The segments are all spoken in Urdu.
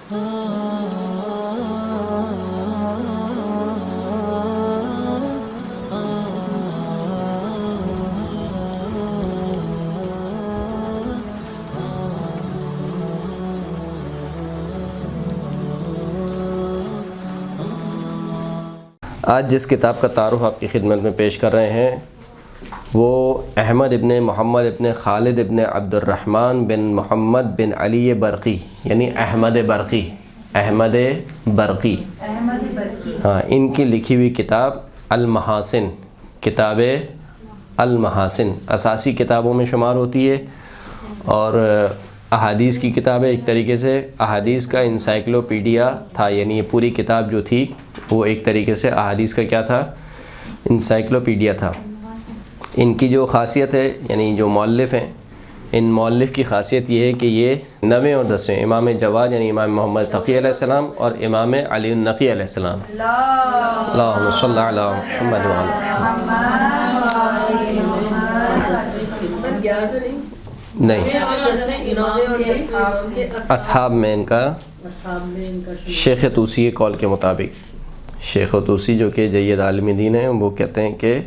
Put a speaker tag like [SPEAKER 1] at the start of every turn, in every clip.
[SPEAKER 1] آج جس کتاب کا تعارف آپ کی خدمت میں پیش کر رہے ہیں وہ احمد ابن محمد ابن خالد ابن عبد الرحمن بن محمد بن علی برقی، یعنی احمد برقی ہاں، ان کی لکھی ہوئی کتاب المحاسن، کتاب المحاسن اساسی کتابوں میں شمار ہوتی ہے، اور احادیث کی کتاب ہے، ایک طریقے سے احادیث کا انسائکلوپیڈیا تھا، یعنی یہ پوری کتاب جو تھی وہ ایک طریقے سے احادیث کا کیا تھا، انسائکلوپیڈیا تھا۔ ان کی جو خاصیت ہے، یعنی جو مؤلف ہیں، ان مؤلف کی خاصیت یہ ہے کہ یہ 9 اور 10 امام جواد یعنی امام محمد تقی علیہ السلام اور امام علی النقی علیہ السلام، اللہم صلی علی محمد نہیں، اصحاب میں ان کا شیخ طوسی قول کے مطابق، شیخ طوسی جو کہ جید عالم دین ہیں، وہ کہتے ہیں کہ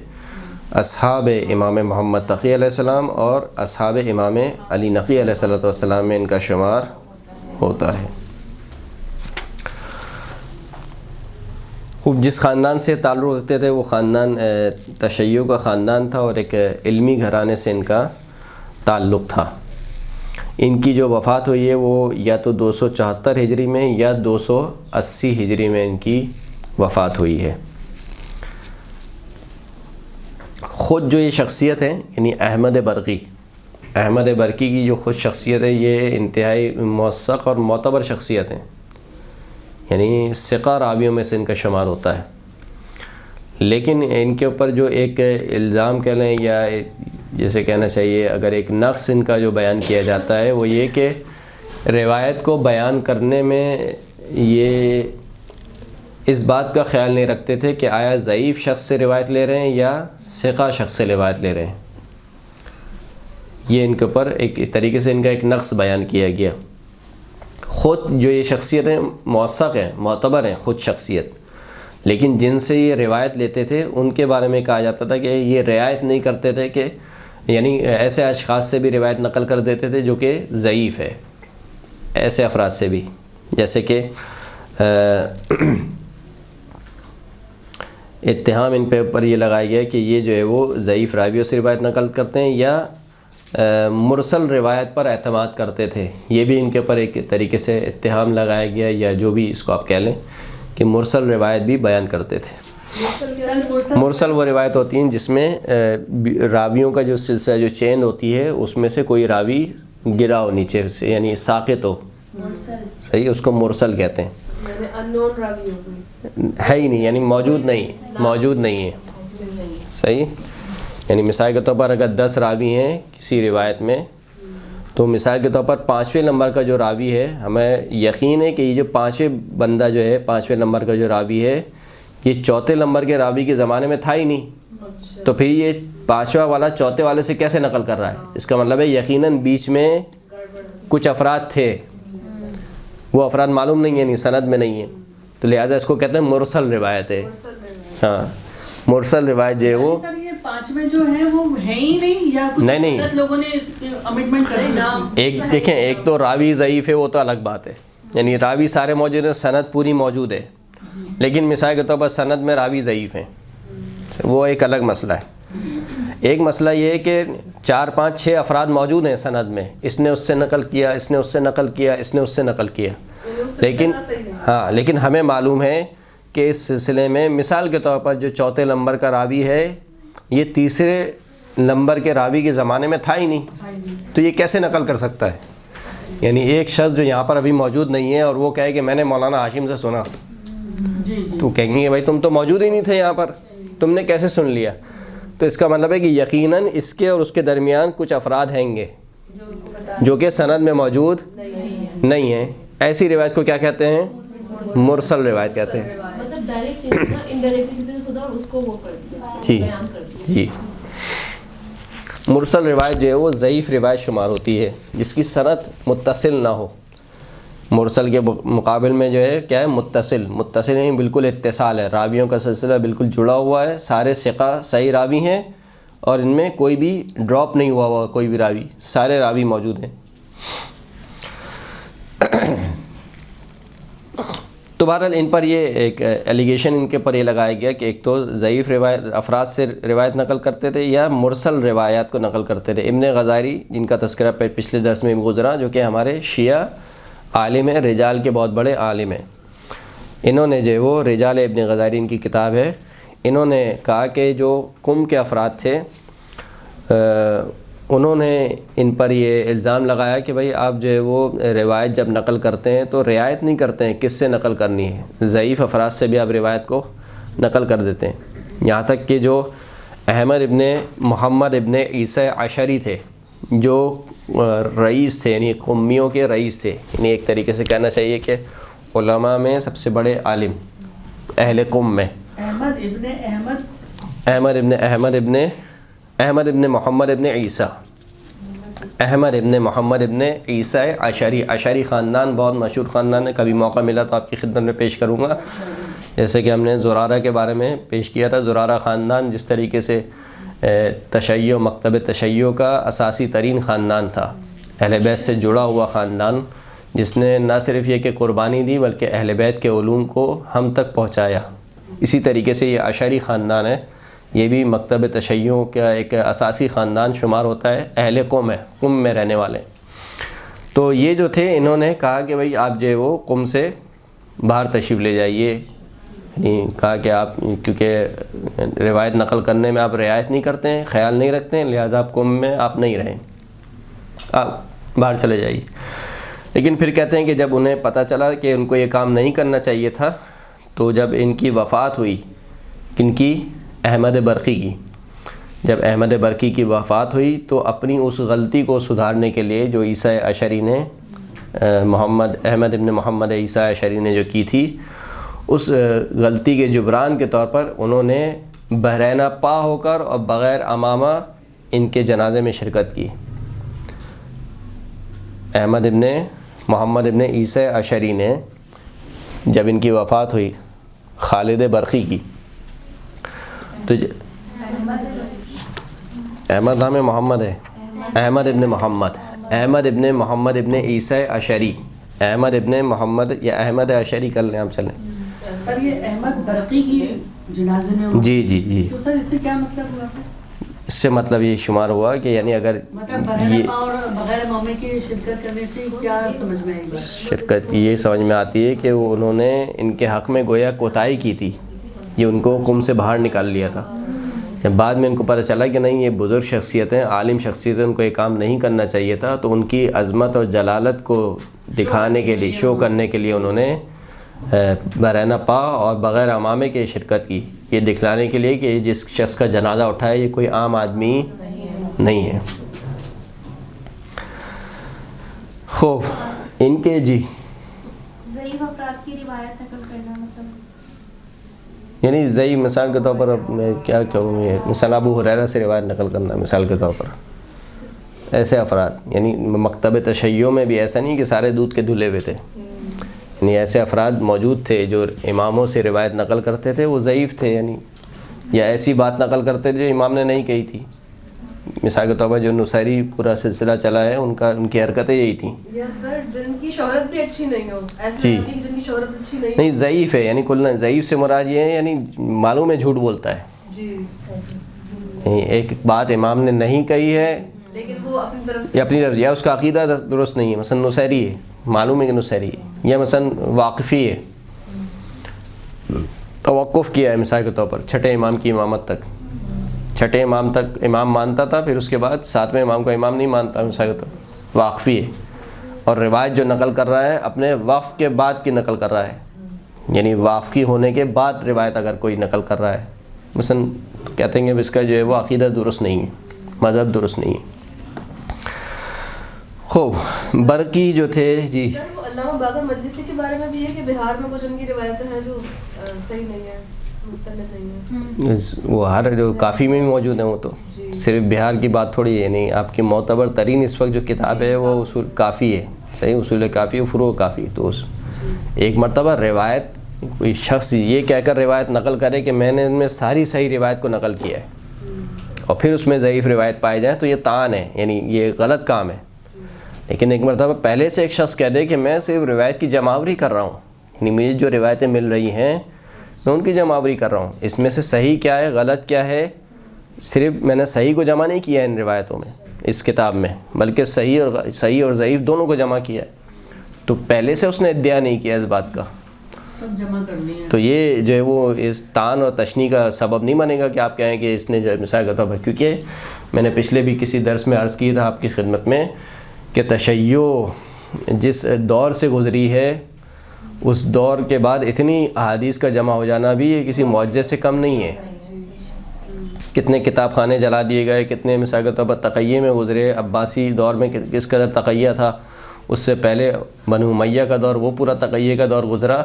[SPEAKER 1] اصحاب امام محمد تقی علیہ السلام اور اصحاب امام علی نقی علیہ السلام میں ان کا شمار ہوتا ہے۔ خوب جس خاندان سے تعلق رکھتے تھے وہ خاندان تشیع کا خاندان تھا، اور ایک علمی گھرانے سے ان کا تعلق تھا۔ ان کی جو وفات ہوئی ہے وہ یا تو 274 ہجری میں یا 280 ہجری میں ان کی وفات ہوئی ہے۔ خود جو یہ شخصیت ہے، یعنی احمد برقی کی جو خود شخصیت ہے، یہ انتہائی موثق اور معتبر شخصیت ہے، یعنی ثقہ راویوں میں سے ان کا شمار ہوتا ہے۔ لیکن ان کے اوپر جو ایک الزام کہہ لیں، یا جیسے کہنا چاہیے اگر ایک نقص ان کا جو بیان کیا جاتا ہے، وہ یہ کہ روایت کو بیان کرنے میں یہ اس بات کا خیال نہیں رکھتے تھے کہ آیا ضعیف شخص سے روایت لے رہے ہیں یا ثقہ شخص سے روایت لے رہے ہیں۔ یہ ان کے اوپر ایک طریقے سے ان کا ایک نقص بیان کیا گیا۔ خود جو یہ شخصیتیں موثق ہیں، معتبر ہیں خود شخصیت، لیکن جن سے یہ روایت لیتے تھے ان کے بارے میں کہا جاتا تھا کہ یہ رعایت نہیں کرتے تھے، کہ یعنی ایسے اشخاص سے بھی روایت نقل کر دیتے تھے جو کہ ضعیف ہے، ایسے افراد سے بھی، جیسے کہ اتہام ان پہ اوپر یہ لگایا گیا کہ یہ جو ہے وہ ضعیف راویوں سے روایت نقل کرتے ہیں یا مرسل روایت پر اعتماد کرتے تھے۔ یہ بھی ان کے اوپر ایک طریقے سے اتہام لگایا گیا، یا جو بھی اس کو آپ کہہ لیں کہ مرسل روایت بھی بیان کرتے تھے۔ مرسل وہ روایت ہوتی ہیں جس میں راویوں کا جو سلسلہ جو چین ہوتی ہے اس میں سے کوئی راوی گرا ہو نیچے سے، یعنی ساقط ہو، صحیح، اس کو مرسل کہتے ہیں۔ ہے ہی نہیں، یعنی موجود نہیں ہے، صحیح۔ یعنی مثال کے طور پر اگر 10 راوی ہیں کسی روایت میں، تو مثال کے طور پر 5ویں نمبر کا جو راوی ہے، ہمیں یقین ہے کہ یہ جو 5ویں بندہ جو ہے، 5ویں نمبر کا جو راوی ہے، یہ 4تھے نمبر کے راوی کے زمانے میں تھا ہی نہیں، تو پھر یہ 5واں والا 4تھے والے سے کیسے نقل کر رہا ہے؟ اس کا مطلب ہے یقیناً بیچ میں کچھ افراد تھے، وہ افراد معلوم نہیں ہیں، یعنی سند میں نہیں ہیں، تو لہٰذا اس کو کہتے ہیں مرسل روایت ہے۔ ہاں، مرسل روایت جو ہے وہ
[SPEAKER 2] 5 جو ہے وہ ہے ہی نہیں، یا کچھ غلط لوگوں نے امنڈمنٹ کر دی۔
[SPEAKER 1] ایک دیکھیں، ایک تو راوی ضعیف ہے، وہ تو الگ بات ہے، یعنی راوی سارے موجود ہیں، سند پوری موجود ہے، لیکن مثال کے طور پر سند میں راوی ضعیف ہیں، وہ ایک الگ مسئلہ ہے۔ ایک مسئلہ یہ ہے کہ 4 5 6 افراد موجود ہیں سند میں، اس نے اس سے نقل کیا، اس نے اس سے نقل کیا، اس نے اس سے نقل کیا، لیکن ہمیں معلوم ہے کہ اس سلسلے میں مثال کے طور پر جو 4تھے نمبر کا راوی ہے، یہ 3رے نمبر کے راوی کے زمانے میں تھا ہی نہیں، تو یہ کیسے نقل کر سکتا ہے؟ یعنی ایک شخص جو یہاں پر ابھی موجود نہیں ہے اور وہ کہے کہ میں نے مولانا ہاشم سے سنا، تو کہیں گے بھائی تم تو موجود ہی نہیں تھے یہاں پر، تم نے کیسے سن لیا؟ تو اس کا مطلب ہے کہ یقیناً اس کے اور اس کے درمیان کچھ افراد ہیں گے جو کہ سند میں موجود نہیں ہیں۔ ایسی روایت کو کیا کہتے ہیں؟ مرسل روایت کہتے ہیں۔ جی، مرسل روایت جو ہے وہ ضعیف روایت شمار ہوتی ہے، جس کی سند متصل نہ ہو، مرسل کے مقابل میں جو ہے کیا ہے متصل یعنی بالکل اتصال ہے، راویوں کا سلسلہ بالکل جڑا ہوا ہے، سارے ثقہ صحیح راوی ہیں اور ان میں کوئی بھی ڈراپ نہیں ہوا کوئی بھی راوی، سارے راوی موجود ہیں۔ تو بہرحال ان پر یہ ایک ایلیگیشن ان کے پر یہ لگایا گیا کہ ایک تو ضعیف روایت افراد سے روایت نقل کرتے تھے یا مرسل روایات کو نقل کرتے تھے۔ ابن غزاری جن کا تذکرہ پچھلے درس میں بھی گزرا، جو کہ ہمارے شیعہ عالم ہیں، رجال کے بہت بڑے عالم ہیں، انہوں نے جو وہ رجال ابن غزاری ان کی کتاب ہے، انہوں نے کہا کہ جو قم کے افراد تھے انہوں نے ان پر یہ الزام لگایا کہ بھائی آپ جو ہے وہ روایت جب نقل کرتے ہیں تو رعایت نہیں کرتے ہیں کس سے نقل کرنی ہے، ضعیف افراد سے بھی آپ روایت کو نقل کر دیتے ہیں۔ یہاں تک کہ جو احمد ابن محمد ابن عیسیٰ عشری تھے، جو رئیس تھے، یعنی قمیوں کے رئیس تھے، یعنی ایک طریقے سے کہنا چاہیے کہ علماء میں سب سے بڑے عالم اہل قم میں، احمد ابن محمد ابن عیسیٰ، احمد ابن محمد ابن عیسیٰ عشری خاندان بہت مشہور خاندان ہے، کبھی موقع ملا تو آپ کی خدمت میں پیش کروں گا، جیسے کہ ہم نے زرارہ کے بارے میں پیش کیا تھا۔ زرارہ خاندان جس طریقے سے تشیع مکتب تشیع کا اساسی ترین خاندان تھا، اہل بیت سے جڑا ہوا خاندان، جس نے نہ صرف یہ کہ قربانی دی بلکہ اہل بیت کے علوم کو ہم تک پہنچایا۔ اسی طریقے سے یہ عشری خاندان ہے، یہ بھی مکتب تشیع کا ایک اساسی خاندان شمار ہوتا ہے، اہل قم ہے، قم میں رہنے والے۔ تو یہ جو تھے انہوں نے کہا کہ بھئی آپ جو ہے وہ قم سے باہر تشریف لے جائیے، یعنی کہا کہ آپ کیونکہ روایت نقل کرنے میں آپ رعایت نہیں کرتے ہیں، خیال نہیں رکھتے ہیں، لہذا آپ قم میں آپ نہیں رہیں، آپ باہر چلے جائیے۔ لیکن پھر کہتے ہیں کہ جب انہیں پتہ چلا کہ ان کو یہ کام نہیں کرنا چاہیے تھا، تو جب ان کی وفات ہوئی، کن کی؟ احمد برقی کی، جب احمد برقی کی وفات ہوئی تو اپنی اس غلطی کو سدھارنے کے لیے جو عیسیٰ عشری نے احمد ابن محمد عیسیٰ عشری نے جو کی تھی، اس غلطی کے جبران کے طور پر انہوں نے بحرینہ پا ہو کر اور بغیر امامہ ان کے جنازے میں شرکت کی۔ احمد ابن محمد ابن عیسیٰ عشری نے جب ان کی وفات ہوئی خالد برقی کی، تو احمد نام محمد ہے، احمد ابن محمد ابن عیسیٰ عشری، احمد ابن محمد یا احمد عشری کر لیں آپ، چلیں۔
[SPEAKER 2] سر یہ احمد برقی کی جنازے میں
[SPEAKER 1] جی
[SPEAKER 2] تو سر اس سے کیا مطلب ہوا؟
[SPEAKER 1] اس سے مطلب یہ شمار ہوا کہ یعنی اگر یہ
[SPEAKER 2] بغیر امامے کی شرکت کرنے سے کیا سمجھ میں آئی؟
[SPEAKER 1] شرکت یہ سمجھ میں آتی ہے کہ وہ انہوں نے ان کے حق میں گویا کوتاہی کی تھی، یہ ان کو قم سے باہر نکال لیا تھا۔ جب بعد میں ان کو پتہ چلا کہ نہیں یہ بزرگ شخصیتیں، عالم شخصیتیں، ان کو یہ کام نہیں کرنا چاہیے تھا، تو ان کی عظمت اور جلالت کو دکھانے کے لیے، شو کرنے کے لیے انہوں نے بحرینہ پا اور بغیر امامے کے شرکت کی، یہ دکھلانے کے لیے کہ جس شخص کا جنازہ اٹھایا یہ کوئی عام آدمی نہیں ہے۔ خوب ان کے
[SPEAKER 3] ضعیف افراد کی روایت نقل کرنا مطلب
[SPEAKER 1] یعنی ضعیف مثال کے طور پر میں کیا کہوں، یہ مثلا ابو ہریرہ سے روایت نقل کرنا مثال کے طور پر، ایسے افراد یعنی مکتب تشیع میں بھی ایسا نہیں کہ سارے دودھ کے دھلے ہوئے تھے، یعنی ایسے افراد موجود تھے جو اماموں سے روایت نقل کرتے تھے، وہ ضعیف تھے، یعنی یا ایسی بات نقل کرتے تھے جو امام نے نہیں کہی تھی۔ مثال کے طور پر جو نصیری پورا سلسلہ چلا ہے، ان کی حرکتیں یہی تھیں۔
[SPEAKER 4] سر جن کی شہرت بھی اچھی نہیں ہو،
[SPEAKER 1] جی
[SPEAKER 4] جن کی شہرت اچھی
[SPEAKER 1] نہیں ضعیف ہے، یعنی کل ضعیف سے مراد یہ ہے یعنی معلوم ہے جھوٹ بولتا ہے،
[SPEAKER 4] جی
[SPEAKER 1] یعنی ایک بات امام نے نہیں کہی ہے
[SPEAKER 4] لیکن وہ اپنی طرف
[SPEAKER 1] یا اپنی طرف، یا اس کا عقیدہ درست نہیں ہے، مثلا نصیری ہے، معلوم ہے کہ نصیری ہے، یا مثلا واقفی ہے، توقف کیا ہے مثال کے طور پر چھٹے امام کی امامت تک، چھٹے امام تک امام مانتا تھا، پھر اس کے بعد ساتویں امام کو امام نہیں مانتا، مثال کے طور پر واقفی ہے، اور روایت جو نقل کر رہا ہے اپنے وقف کے بعد کی نقل کر رہا ہے، یعنی واقفی ہونے کے بعد روایت اگر کوئی نقل کر رہا ہے، مثلا کہتے ہیں کہ اس کا جو ہے وہ عقیدہ درست نہیں ہے، مذہب درست نہیں ہے۔ خوب برقی جو تھے جی،
[SPEAKER 4] علامہ باقر مجلسی کے بارے میں بھی ہے کہ بہار میں کچھ ان کی روایتیں ہیں جو صحیح نہیں ہیں، مستند نہیں ہیں،
[SPEAKER 1] وہ ہر جو کافی میں بھی موجود ہیں، وہ تو صرف بہار کی بات تھوڑی ہے، نہیں آپ کی معتبر ترین اس وقت جو کتاب ہے وہ اصول کافی ہے، صحیح، اصول کافی و فروع کافی. تو ایک مرتبہ روایت کوئی شخص یہ کہہ کر روایت نقل کرے کہ میں نے ان میں ساری صحیح روایت کو نقل کیا ہے اور پھر اس میں ضعیف روایت پائے جائیں تو یہ طعن ہے، یعنی یہ غلط کام ہے. لیکن ایک مرتبہ پہلے سے ایک شخص کہہ دے کہ میں صرف روایت کی جمعآوری کر رہا ہوں، یعنی مجھے جو روایتیں مل رہی ہیں میں ان کی جمعآوری کر رہا ہوں، اس میں سے صحیح کیا ہے غلط کیا ہے، صرف میں نے صحیح کو جمع نہیں کیا ہے ان روایتوں میں اس کتاب میں، بلکہ صحیح اور ضعیف دونوں کو جمع کیا ہے. تو پہلے سے اس نے ادعا نہیں کیا اس بات کا،
[SPEAKER 2] سب جمع کرنی ہے.
[SPEAKER 1] تو یہ جو ہے وہ اس طعن اور تشنیع کا سبب نہیں بنے گا کہ آپ کہیں کہ اس نے جو مثال کے طور پر، کیونکہ میں نے پچھلے بھی کسی درس میں عرض کی تھا آپ کی خدمت میں کہ تشیع جس دور سے گزری ہے اس دور کے بعد اتنی احادیث کا جمع ہو جانا بھی یہ کسی معجزے سے کم نہیں ہے. کتنے کتاب خانے جلا دیے گئے، کتنے مثال کے طور پر تقیہ میں گزرے، عباسی دور میں کس قدر تقیہ تھا، اس سے پہلے بنو امیہ کا دور، وہ پورا تقیہ کا دور گزرا.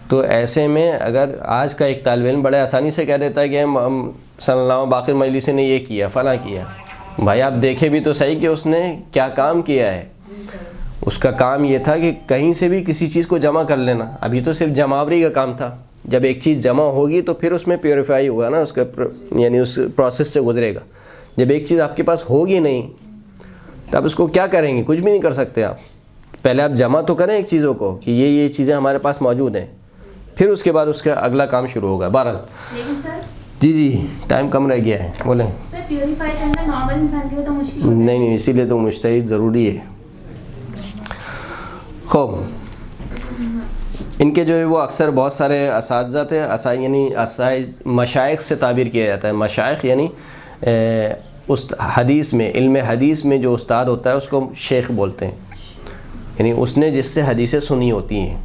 [SPEAKER 1] تو ایسے میں اگر آج کا ایک طالب علم بڑے آسانی سے کہہ دیتا ہے کہ ہم صلی اللہ باقر مجلسی نے یہ کیا فلاں کیا، بھائی آپ دیکھیں بھی تو صحیح کہ اس نے کیا کام کیا ہے. اس کا کام یہ تھا کہ کہیں سے بھی کسی چیز کو جمع کر لینا. ابھی تو صرف جمعآوری کا کام تھا، جب ایک چیز جمع ہوگی تو پھر اس میں پیوریفائی ہوگا نا، اس کا یعنی اس پروسیس سے گزرے گا. جب ایک چیز آپ کے پاس ہوگی نہیں تو آپ اس کو کیا کریں گے، کچھ بھی نہیں کر سکتے آپ. پہلے آپ جمع تو کریں ایک چیزوں کو کہ یہ چیزیں ہمارے پاس موجود ہیں، پھر اس کے بعد اس کا اگلا کام شروع ہوگا. بہرحال
[SPEAKER 3] لیکن سر
[SPEAKER 1] جی ٹائم کم رہ گیا ہے، بولیں.
[SPEAKER 3] سر پیوریفائی کرنا نارمل انسان کے لیے تو مشکل ہے.
[SPEAKER 1] نہیں اسی لیے تو مجتہد ضروری ہے. خوب ان کے جو ہے وہ اکثر بہت سارے اساتذہ تھے، یعنی مشائخ سے تعبیر کیا جاتا ہے. مشائخ یعنی حدیث میں، علم حدیث میں جو استاد ہوتا ہے اس کو شیخ بولتے ہیں، یعنی اس نے جس سے حدیثیں سنی ہوتی ہیں،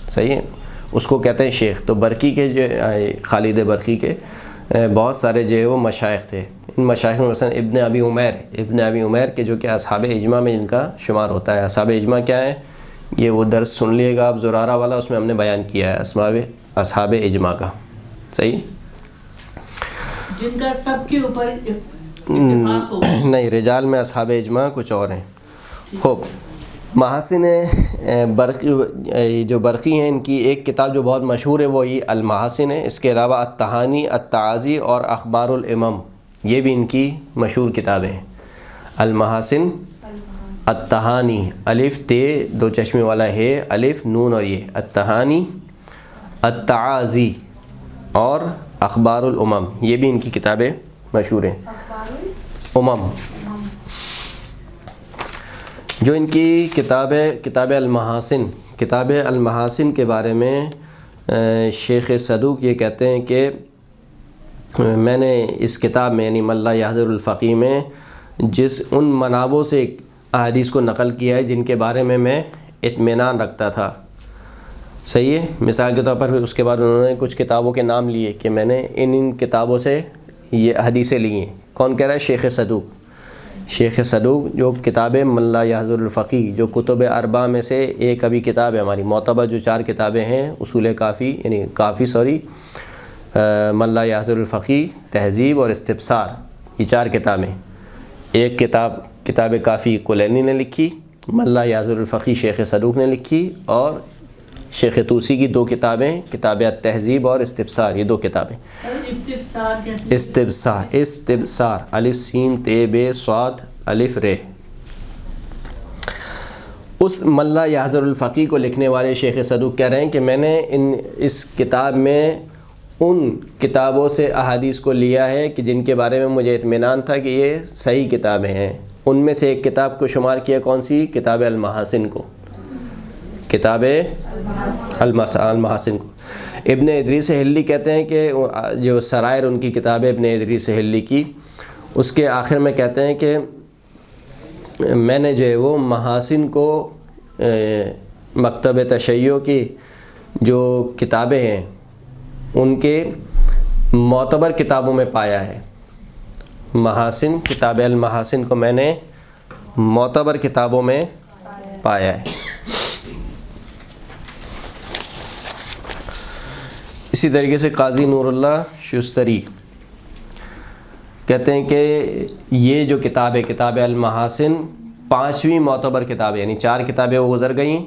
[SPEAKER 1] صحیح ہے، اس کو کہتے ہیں شیخ. تو برقی کے جو خالد برقی کے بہت سارے جو ہے وہ مشائخ تھے. ان مشائخ میں مثلا ابن ابی عمیر کے جو کہ اصحاب اجماع میں ان کا شمار ہوتا ہے. اصحاب اجماع کیا ہے، یہ وہ درس سن لیے گا آپ زرارہ والا، اس میں ہم نے بیان کیا ہے اصحاب اجماع کا. صحیح،
[SPEAKER 2] جن کا سب کے اوپر اتفاق ہو.
[SPEAKER 1] نہیں، رجال میں اصحاب اجماع کچھ اور ہیں. خوب محاسن برقی جو برقی ہیں، ان کی ایک کتاب جو بہت مشہور ہے وہ یہ المحاسن ہے. اس کے علاوہ التہانی، التعازی اور اخبار الامم، یہ بھی ان کی مشہور کتابیں ہیں. المحاسن، التہانی، الف تے دو چشمے والا ہے، الف نون اور یہ، التہانی، التعازی اور اخبار الامم، یہ بھی ان کی کتابیں مشہور ہیں. امم جو ان کی کتاب المحاسن، کتاب المحاسن کے بارے میں شیخ صدوق یہ کہتے ہیں کہ میں نے اس کتاب میں یعنی من لا یحضر الفقیہ میں ان منابع سے احادیث کو نقل کیا ہے جن کے بارے میں اطمینان رکھتا تھا. صحیح ہے، مثال کے طور پر اس کے بعد انہوں نے کچھ کتابوں کے نام لیے کہ میں نے ان کتابوں سے یہ حدیثیں لی ہیں. کون کہہ رہا ہے؟ شیخ صدوق. شیخ صدوق جو کتاب من لا یحضر الفقیہ، جو کتب اربعہ میں سے ایک ابھی کتاب ہے ہماری معتبر، جو 4 کتابیں ہیں، اصول کافی یعنی من لا یحضر الفقیہ، تہذیب اور استبصار، یہ 4 کتابیں. ایک کتاب کافی کلینی نے لکھی، من لا یحضر الفقیہ شیخ صدوق نے لکھی، اور شیخ طوسی کی 2 کتابیں، کتاب تہذیب اور استبصار، یہ 2 کتابیں. استبصار الف سین تے بے صاد الف رے. اس من لا یحضر الفقیہ کو لکھنے والے شیخ صدوق کہہ رہے ہیں کہ میں نے اس کتاب میں ان کتابوں سے احادیث کو لیا ہے کہ جن کے بارے میں مجھے اطمینان تھا کہ یہ صحیح کتابیں ہیں. ان میں سے ایک کتاب کو شمار کیا، کون سی؟ کتاب المحاسن کو، کتاب المحاسن کو. ابن ادریس حلی کہتے ہیں کہ جو سرائر ان کی کتاب ہے ابن ادریس حلی کی، اس کے آخر میں کہتے ہیں کہ میں نے جو ہے وہ محاسن کو مکتب تشیع کی جو کتابیں ہیں ان کے معتبر کتابوں میں پایا ہے. محاسن، کتاب المحاسن کو میں نے معتبر کتابوں میں پایا ہے. اسی طریقے سے قاضی نور اللہ شستری کہتے ہیں کہ یہ جو کتاب ہے، کتاب المحاسن 5ویں معتبر کتاب، یعنی 4 کتابیں وہ گزر گئیں،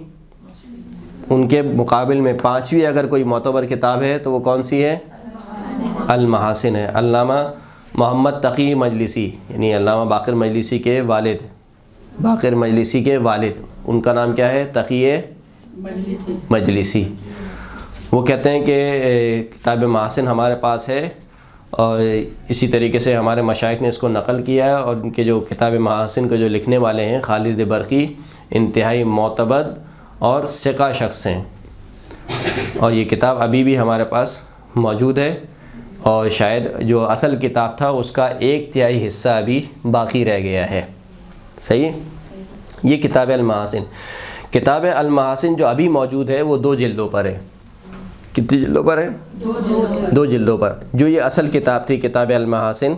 [SPEAKER 1] ان کے مقابل میں 5ویں اگر کوئی معتبر کتاب ہے تو وہ کون سی ہے؟ المحاسن ہے۔ علامہ محمد تقی مجلسی، یعنی علامہ باقر مجلسی کے والد، باقر مجلسی کے والد، ان کا نام کیا ہے؟ تقی مجلسی۔ وہ کہتے ہیں کہ کتاب محاسن ہمارے پاس ہے، اور اسی طریقے سے ہمارے مشائخ نے اس کو نقل کیا ہے، اور ان کے جو کتاب محاسن کے جو لکھنے والے ہیں خالد برقی، انتہائی معتبر اور ثقہ شخص ہیں، اور یہ کتاب ابھی بھی ہمارے پاس موجود ہے، اور شاید جو اصل کتاب تھا اس کا 1/3 حصہ ابھی باقی رہ گیا ہے۔ صحیح؟ یہ کتاب المحاسن۔ کتاب المحاسن جو ابھی موجود ہے وہ 2 جلدوں پر ہے۔ کتنی جلدوں پر ہے؟ 2 جلدوں پر۔ جو یہ اصل کتاب تھی کتاب المحاسن،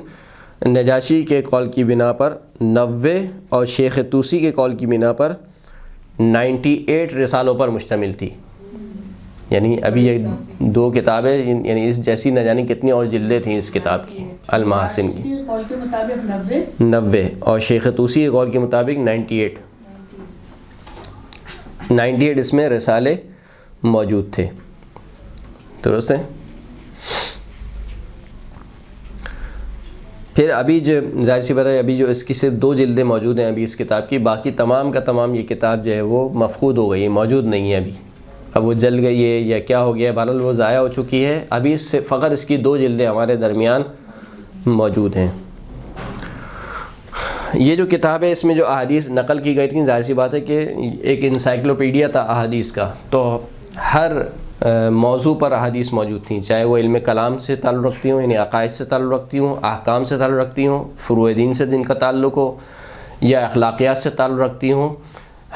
[SPEAKER 1] نجاشی کے قول کی بنا پر 90 اور شیخ طوسی کے قول کی بنا پر 98 رسالوں پر مشتمل تھی۔ یعنی ابھی یہ 2 کتابیں، یعنی اس جیسی نہ جانے کتنی اور جلدیں تھیں اس کتاب کی، المحاسن کی۔
[SPEAKER 2] قول کے مطابق
[SPEAKER 1] 90 اور شیخ طوسی کے قول کے مطابق 98 اس میں رسالے موجود تھے۔ درست ہے؟ پھر ابھی جو ظاہر سی بات ہے، ابھی جو اس کی صرف 2 جلدیں موجود ہیں ابھی اس کتاب کی، باقی تمام کا تمام یہ کتاب جو ہے وہ مفقود ہو گئی ہے، موجود نہیں ہے ابھی۔ اب وہ جل گئی ہے یا کیا ہو گیا ہے، بہرحال وہ ضائع ہو چکی ہے۔ ابھی سے فقط اس کی 2 جلدیں ہمارے درمیان موجود ہیں۔ یہ جو کتاب ہے اس میں جو احادیث نقل کی گئی تھیں، ظاہر سی بات ہے کہ ایک انسائکلوپیڈیا تھا احادیث کا، تو ہر موضوع پر احادیث موجود تھیں، چاہے وہ علم کلام سے تعلق رکھتی ہوں، یعنی عقائد سے تعلق رکھتی ہوں، احکام سے تعلق رکھتی ہوں، فروع دین سے جن کا تعلق ہو، یا اخلاقیات سے تعلق رکھتی ہوں،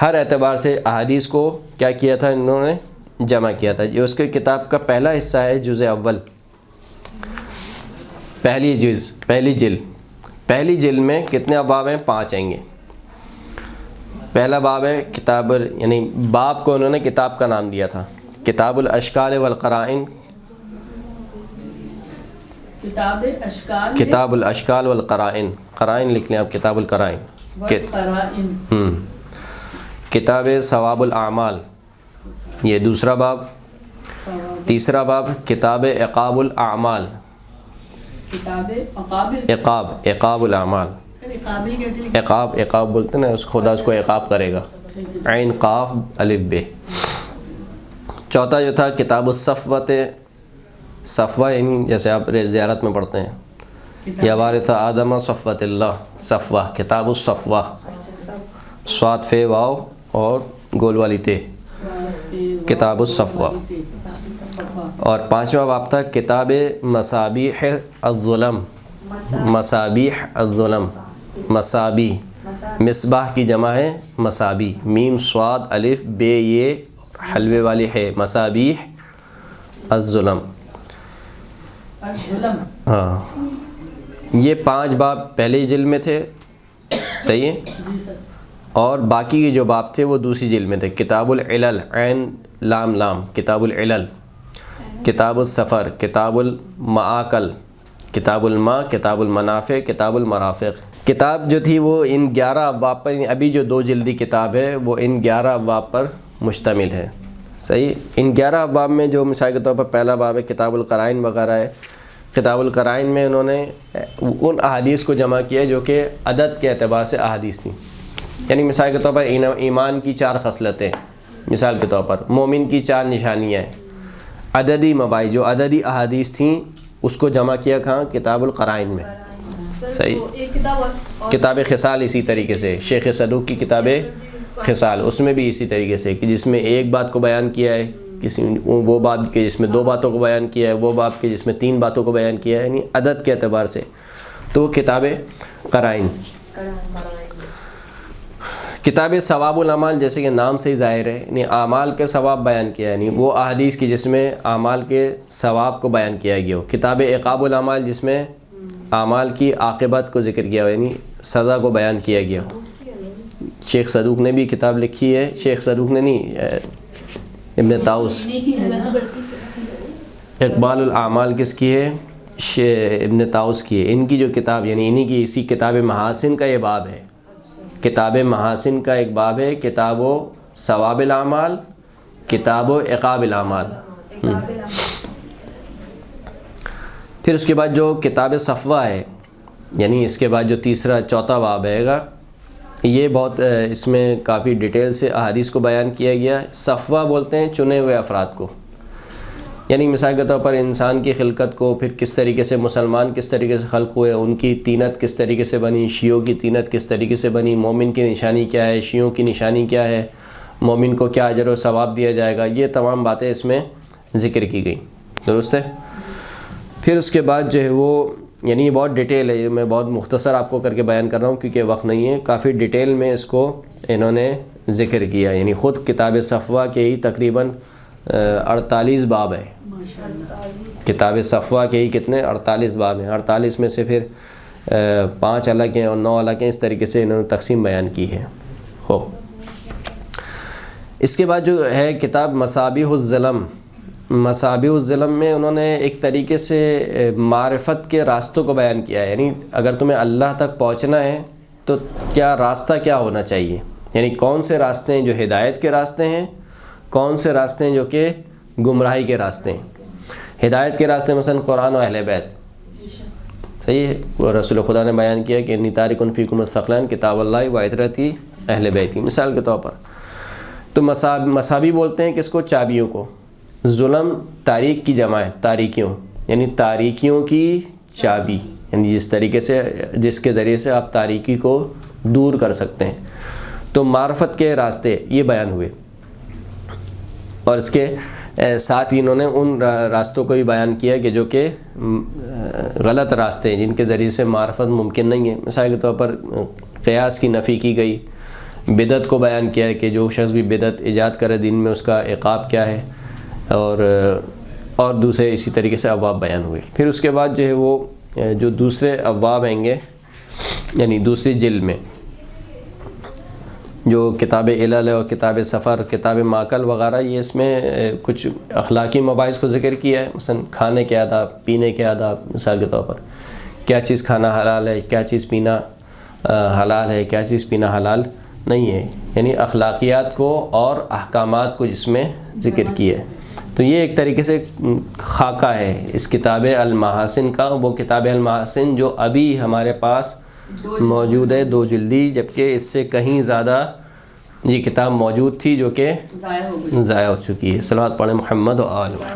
[SPEAKER 1] ہر اعتبار سے احادیث کو کیا کیا تھا انہوں نے؟ جمع کیا تھا۔ یہ اس کے کتاب کا پہلا حصہ ہے، جزء اول، پہلی جلد میں کتنے ابواب ہیں؟ 5 آئیں گے۔ پہلا باب ہے کتاب، یعنی باب کو انہوں نے کتاب کا نام دیا تھا، کتاب الاشکال والقرائن، کتاب الاشکال والقرائن، قرائن لکھ لیں آپ، کتاب القرائن، کتاب ثواب الاعمال، یہ دوسرا باب۔ تیسرا باب کتاب عقاب الاعمال، عقاب الاعمال، عقاب بولتے ہیں نا، اس خدا اس کو عقاب کرے گا، عین قاف الف ب۔ چوتھا جو تھا کتاب الصفوۃ، صفوہ یعنی جیسے آپ زیارت میں پڑھتے ہیں، یا وارث آدم صفوۃ اللہ، صفوہ، کتاب الصفوہ، صاد فے واو اور گول والی تے، کتاب الصفوہ۔ اور 5واں باب تھا کتاب مصابیح الظلم، مصابیح الظلم، مصابیح، مصباح کی جمع ہے مصابیح، میم صاد الف بے یہ حلوے والی ہے، مصابیح الظلم۔ ہاں، یہ 5 باب پہلی جلد میں تھے، صحیح ہے، اور باقی کے جو باب تھے وہ دوسری جلد میں تھے، کتاب العلل، عین لام لام، کتاب العلل، کتاب السفر، کتاب المآکل، کتاب الماء، کتاب المنافع، کتاب المرافق۔ کتاب جو تھی وہ ان 11 ابواب پر، ابھی جو 2 جلدی کتاب ہے وہ ان 11 ابواب پر مشتمل ہے، صحیح۔ ان 11 ابواب میں جو مثال کے طور پر پہلا باب ہے کتاب القرائن وغیرہ ہے، کتاب القرائن میں انہوں نے ان احادیث کو جمع کیا جو کہ عدد کے اعتبار سے احادیث تھیں، یعنی مثال کے طور پر ایمان کی 4 خصلتیں، مثال کے طور پر مومن کی 4 نشانیاں ہیں، عددی مباحث جو عددی احادیث تھیں اس کو جمع کیا کہاں؟ کتاب القرائن میں، صحیح۔ کتاب خصال اسی طریقے سے، شیخ صدوق کی کتاب خصال، اس میں بھی اسی طریقے سے کہ جس میں ایک بات کو بیان کیا ہے، کسی وہ بات کے جس میں 2 باتوں کو بیان کیا ہے، وہ بات کے جس میں 3 باتوں کو بیان کیا ہے، یعنی عدد کے اعتبار سے، تو وہ کتاب قرائن۔ کتاب ثواب الاعمال جیسے کہ نام سے ہی ظاہر ہے، یعنی اعمال کے ثواب بیان کیا ہے، یعنی وہ احادیث کی جس میں اعمال کے ثواب کو بیان کیا گیا ہو۔ کتاب عقاب الاعمال جس میں اعمال کی عاقبت کو ذکر کیا ہو، یعنی سزا کو بیان کیا گیا ہو۔ شیخ صدوق نے بھی کتاب لکھی ہے، شیخ صدوق نے نہیں، ابن طاؤس، اقبال الاعمال کس کی ہے؟ ابن طاؤس کی ہے۔ ان کی جو کتاب، یعنی انہی کی اسی کتاب محاسن کا یہ باب ہے، کتاب محاسن کا ایک باب ہے کتاب و ثواب الاعمال، کتاب و عقاب الاعمال۔ پھر اس کے بعد جو کتاب صفوہ ہے، یعنی اس کے بعد جو تیسرا چوتھا باب ہے گا، یہ بہت اس میں کافی ڈیٹیل سے احادیث کو بیان کیا گیا ہے۔ صفوہ بولتے ہیں چنے ہوئے افراد کو، یعنی مثال کے طور پر انسان کی خلقت کو، پھر کس طریقے سے مسلمان کس طریقے سے خلق ہوئے، ان کی تینت کس طریقے سے بنی، شیعوں کی تینت کس طریقے سے بنی، مومن کی نشانی کیا ہے، شیعوں کی نشانی کیا ہے، مومن کو کیا اجر و ثواب دیا جائے گا، یہ تمام باتیں اس میں ذکر کی گئی، درست ہے۔ پھر اس کے بعد جو ہے وہ، یعنی یہ بہت ڈیٹیل ہے، میں بہت مختصر آپ کو کر کے بیان کر رہا ہوں کیونکہ وقت نہیں ہے، کافی ڈیٹیل میں اس کو انہوں نے ذکر کیا، یعنی خود کتاب صفوہ کے ہی تقریباً 48 باب ہیں۔ کتاب صفوہ کے ہی کتنے 48 باب ہیں، 48 میں سے پھر 5 الگ ہیں اور 9 الگ ہیں، اس طریقے سے انہوں نے تقسیم بیان کی ہے۔ اس کے بعد جو ہے کتاب مصابیح الظلم، مصابیح الظلم میں انہوں نے ایک طریقے سے معرفت کے راستوں کو بیان کیا ہے، یعنی اگر تمہیں اللہ تک پہنچنا ہے تو کیا راستہ کیا ہونا چاہیے، یعنی کون سے راستے ہیں جو ہدایت کے راستے ہیں، کون سے راستے ہیں جو کہ گمراہی کے راستے ہیں۔ ہدایت کے راستے مثلا قرآن و اہل بیت، صحیح ہے، وہ رسول خدا نے بیان کیا کہ انی تارک فیکم الثقلین کتاب اللہ و عترتی اہل بیتی، مثال کے طور پر۔ تو مصابی بولتے ہیں کس کو، چابیوں کو۔ ظلم تاریک کی جمع ہے، تاریکیوں، یعنی تاریکیوں کی چابی، یعنی جس طریقے سے جس کے ذریعے سے آپ تاریکی کو دور کر سکتے ہیں۔ تو معرفت کے راستے یہ بیان ہوئے، اور اس کے ساتھ ہی انہوں نے ان راستوں کو بھی بیان کیا کہ جو کہ غلط راستے ہیں، جن کے ذریعے سے معرفت ممکن نہیں ہے۔ مثال کے طور پر قیاس کی نفی کی گئی، بدعت کو بیان کیا ہے کہ جو شخص بھی بدعت ایجاد کرے دین میں اس کا عقاب کیا ہے، اور دوسرے اسی طریقے سے ابواب بیان ہوئے۔ پھر اس کے بعد جو ہے وہ جو دوسرے ابواب ہیں گے، یعنی دوسری جلد میں جو کتاب علل اور کتاب سفر، کتاب ماکل وغیرہ، یہ اس میں کچھ اخلاقی مباحث کو ذکر کیا ہے، مثلا کھانے کے آداب، پینے کے آداب، مثال کے طور پر کیا چیز کھانا حلال ہے، کیا چیز پینا حلال ہے، کیا چیز پینا حلال نہیں ہے، یعنی اخلاقیات کو اور احکامات کو جس میں ذکر کیا ہے۔ تو یہ ایک طریقے سے خاکہ ہے اس کتاب المحاسن کا، وہ کتاب المحاسن جو ابھی ہمارے پاس موجود ہے 2 جلدی، جبکہ اس سے کہیں زیادہ یہ کتاب موجود تھی جو کہ ضائع ہو چکی ہے۔ صلوات پڑھیں محمد و آل محمد۔